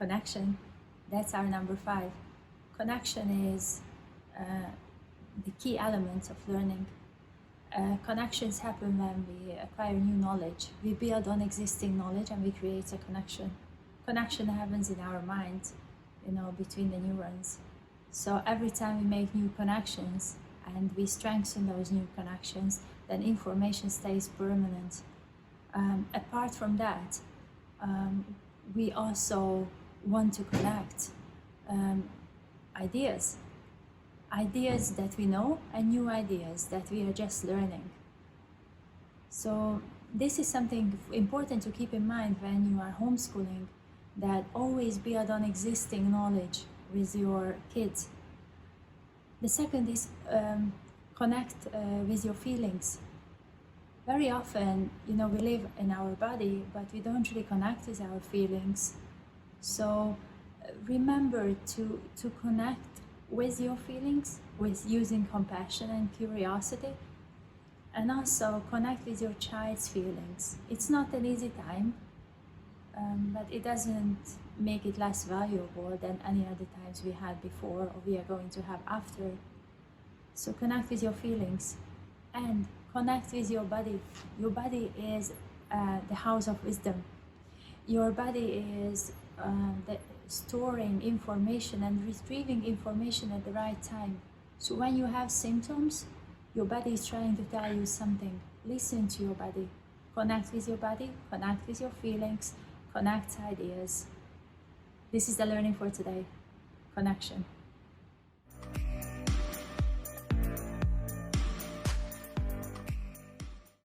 connection. That's our number 5. Connection is the key element of learning. Connections happen when we acquire new knowledge. We build on existing knowledge and we create a connection. Connection happens in our mind, between the neurons. So every time we make new connections and we strengthen those new connections, then information stays permanent. Apart from that, we also want to connect ideas that we know and new ideas that we are just learning. So this is something important to keep in mind when you are homeschooling, that always build on existing knowledge with your kids. The second is connect with your feelings. Very often, we live in our body, but we don't really connect with our feelings. So remember to connect with your feelings, with using compassion and curiosity, and also connect with your child's feelings. It's not an easy time, but it doesn't make it less valuable than any other times we had before or we are going to have after. So connect with your feelings and connect with your body. Your body is the house of wisdom. Your body is storing information and retrieving information at the right time. So when you have symptoms, your body is trying to tell you something. Listen to your body. Connect with your body, connect with your feelings, connect ideas. This is the learning for today. Connection.